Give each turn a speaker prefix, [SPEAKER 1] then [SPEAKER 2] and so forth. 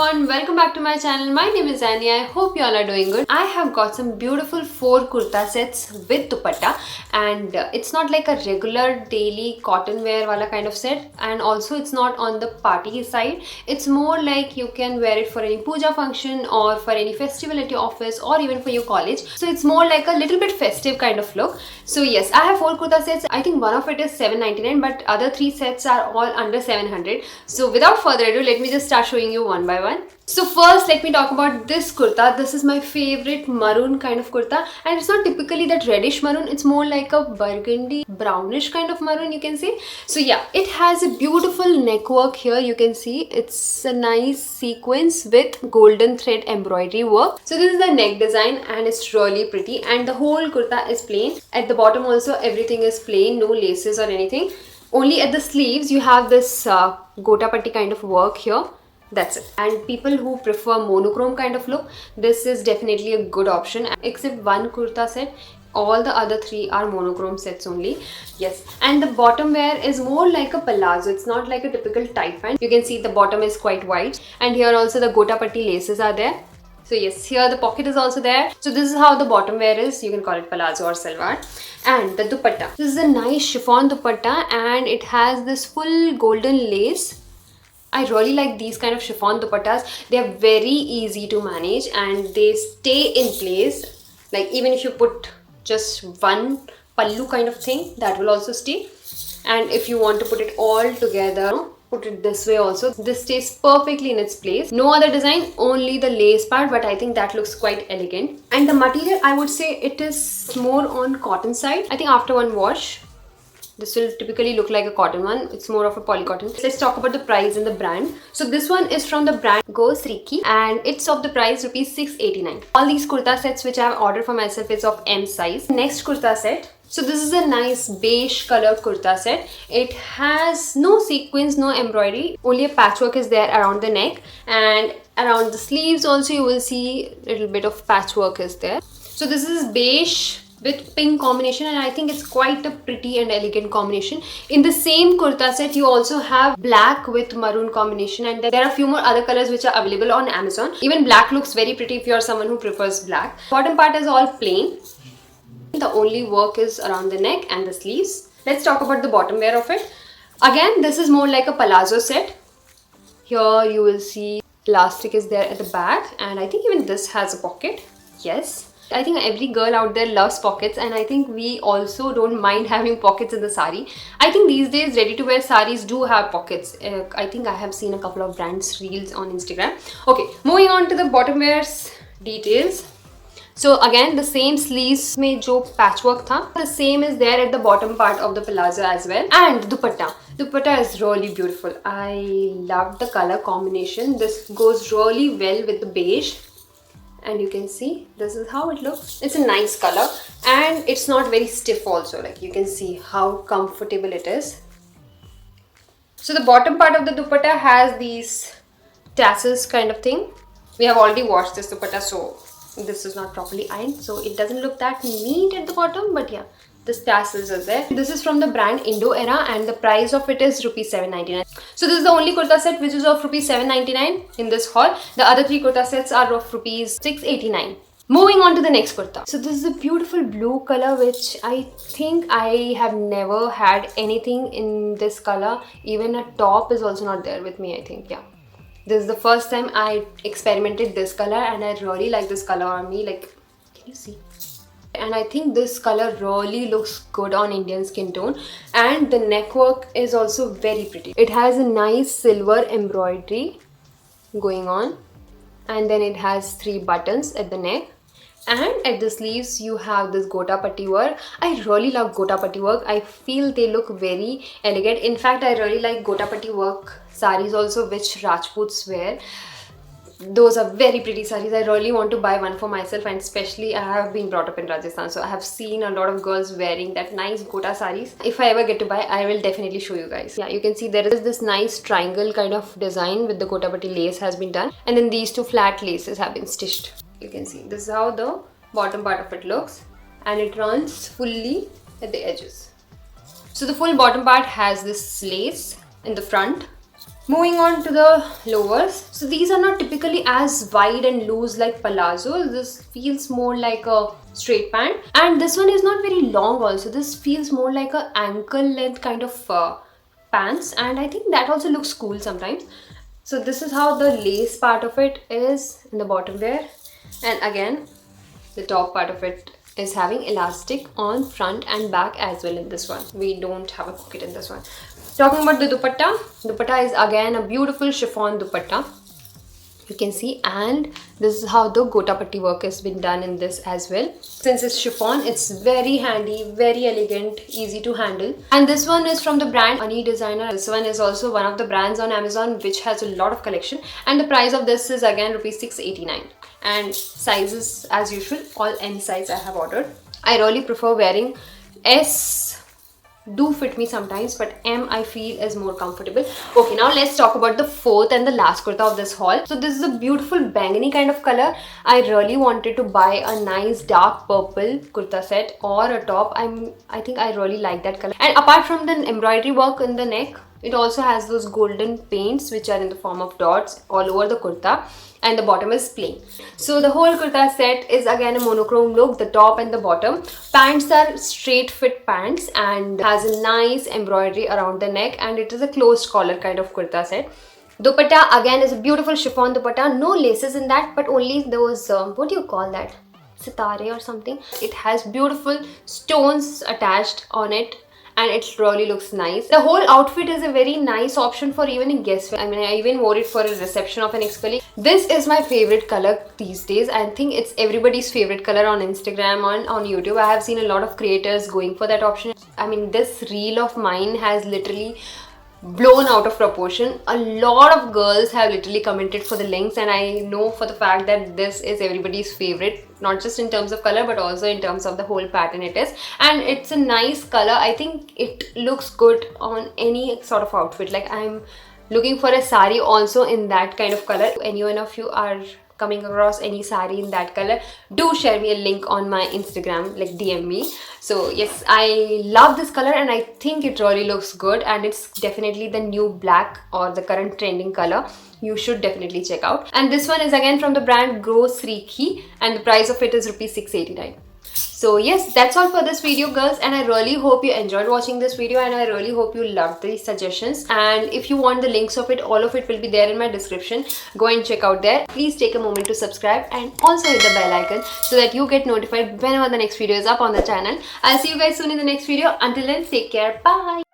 [SPEAKER 1] everyone, welcome back to my channel. My name is Annie. I hope you all are doing good. I have got some beautiful 4 kurta sets with dupatta, and it's not like a regular daily cotton wear wala kind of set, and also it's not on the party side. It's more like you can wear it for any puja function or for any festival at your office or even for your college. So it's more like a little bit festive kind of look. So yes, I have 4 kurta sets. I think one of it is $7.99, but other 3 sets are all under 700. So without further ado, let me just start showing you one by one. So first, let me talk about this kurta. This is my favorite maroon kind of kurta, and it's not typically that reddish maroon. It's more like a burgundy brownish kind of maroon, you can say. So yeah, it has a beautiful neck work here. You can see it's a nice sequence with golden thread embroidery work. So this is the neck design and it's really pretty, and the whole kurta is plain. At the bottom also everything is plain, no laces or anything. Only at the sleeves you have this gota patti kind of work here. That's it. And people who prefer monochrome kind of look, this is definitely a good option. Except one kurta set, all the other 3 are monochrome sets only. Yes, and the bottom wear is more like a palazzo. It's not like a typical tight pant. You can see the bottom is quite wide, and here also the gota patti laces are there. So yes, here the pocket is also there. So this is how the bottom wear is. You can call it palazzo or salwar. And the dupatta. This is a nice chiffon dupatta, and it has this full golden lace. I really like these kind of chiffon dupattas. They are very easy to manage and they stay in place. Like even if you put just one pallu kind of thing, that will also stay. And if you want to put it all together, put it this way also, this stays perfectly in its place. No other design, only the lace part, but I think that looks quite elegant. And the material, I would say it is more on cotton side. I think after one wash, this will typically look like a cotton one. It's more of a polycotton. Let's talk about the price and the brand. So this one is from the brand Gosriki, and it's of the price rupees 689. All these kurta sets which I have ordered for myself is of M size. Next kurta set. So this is a nice beige color kurta set. It has no sequins, no embroidery. Only a patchwork is there around the neck, and around the sleeves also you will see a little bit of patchwork is there. So this is beige with pink combination, and I think it's quite a pretty and elegant combination. In the same kurta set you also have black with maroon combination, and there are a few more other colors which are available on Amazon. Even black looks very pretty if you are someone who prefers black. Bottom part is all plain. The only work is around the neck and the sleeves. Let's talk about the bottom wear of it. Again, this is more like a palazzo set. Here you will see elastic is there at the back, and I think even this has a pocket. Yes, I think every girl out there loves pockets, and I think we also don't mind having pockets in the sari. I think these days ready-to-wear saris do have pockets. I think I have seen a couple of brands reels on Instagram. Okay, moving on to the bottom wears details. So again, the same sleeves में जो patchwork था, the same is there at the bottom part of the palazzo as well. And dupatta. Dupatta is really beautiful. I love the color combination. This goes really well with the beige. And you can see this is how it looks. It's a nice color and it's not very stiff also. Like you can see how comfortable it is. So the bottom part of the dupatta has these tassels kind of thing. We have already washed this dupatta, so this is not properly ironed, so it doesn't look that neat at the bottom, but yeah, this tassels are there. This is from the brand Indo Era, and the price of it is rupees 799. So this is the only kurta set which is of rupees 799 in this haul. The other 3 kurta sets are of rupees 689. Moving on to the next kurta. So this is a beautiful blue color which I think I have never had anything in this color. Even a top is also not there with me, I think. Yeah, this is the first time I experimented this color, and I really like this color on me. Like, can you see? And I think this color really looks good on Indian skin tone, and the neck work is also very pretty. It has a nice silver embroidery going on, and then it has 3 buttons at the neck, and at the sleeves you have this gota patti work. I really love gota patti work. I feel they look very elegant. In fact, I really like gota patti work saris also, which Rajputs wear. Those are very pretty saris. I really want to buy one for myself, and especially I have been brought up in Rajasthan, so I have seen a lot of girls wearing that nice gota saris. If I ever get to buy, I will definitely show you guys. Yeah, you can see there is this nice triangle kind of design with the gota patti lace has been done, and then these 2 flat laces have been stitched. You can see this is how the bottom part of it looks, and it runs fully at the edges. So the full bottom part has this lace in the front, Moving on to the lowers. So these are not typically as wide and loose like palazzo. This feels more like a straight pant. And this one is not very long also. This feels more like a ankle length kind of pants. And I think that also looks cool sometimes. So this is how the lace part of it is in the bottom there. And again, the top part of it is having elastic on front and back as well in this one. We don't have a pocket in this one. Talking about the dupatta is again a beautiful chiffon dupatta. You can see, and this is how the gota patti work has been done in this as well. Since it's chiffon, it's very handy, very elegant, easy to handle. And this one is from the brand Ani Designer. This one is also one of the brands on Amazon which has a lot of collection, and the price of this is again rupees 689. And sizes as usual, all M size I have ordered. I really prefer wearing S. Do fit me sometimes, but M I feel is more comfortable. Okay, now let's talk about the fourth and the last kurta of this haul. So this is a beautiful bangani kind of color. I really wanted to buy a nice dark purple kurta set or a top. I think I really like that color. And apart from the embroidery work in the neck, it also has those golden paints which are in the form of dots all over the kurta, and the bottom is plain. So the whole kurta set is again a monochrome look, the top and the bottom. Pants are straight fit pants and has a nice embroidery around the neck, and it is a closed collar kind of kurta set. Dupatta again is a beautiful chiffon dupatta, no laces in that, but only those, what do you call that? Sitare or something. It has beautiful stones attached on it, and it really looks nice. The whole outfit is a very nice option for even a guest. I mean, I even wore it for a reception of an ex-colleague. This is my favorite color these days. I think it's everybody's favorite color on Instagram, on YouTube. I have seen a lot of creators going for that option. I mean, this reel of mine has literally blown out of proportion. A lot of girls have literally commented for the links, and I know for the fact that this is everybody's favorite, not just in terms of color but also in terms of the whole pattern it is. And it's a nice color. I think it looks good on any sort of outfit. Like, I'm looking for a sari also in that kind of color. Anyone of you are coming across any sari in that color, do share me a link on my Instagram, like DM me. So yes, I love this color and I think it really looks good, and it's definitely the new black or the current trending color. You should definitely check out. And this one is again from the brand Grosriki, and the price of it is rupees 689. So yes, that's all for this video, girls, and I really hope you enjoyed watching this video, and I really hope you loved these suggestions. And if you want the links of it, all of it will be there in my description. Go and check out there. Please take a moment to subscribe and also hit the bell icon so that you get notified whenever the next video is up on the channel. I'll see you guys soon in the next video. Until then, take care. Bye.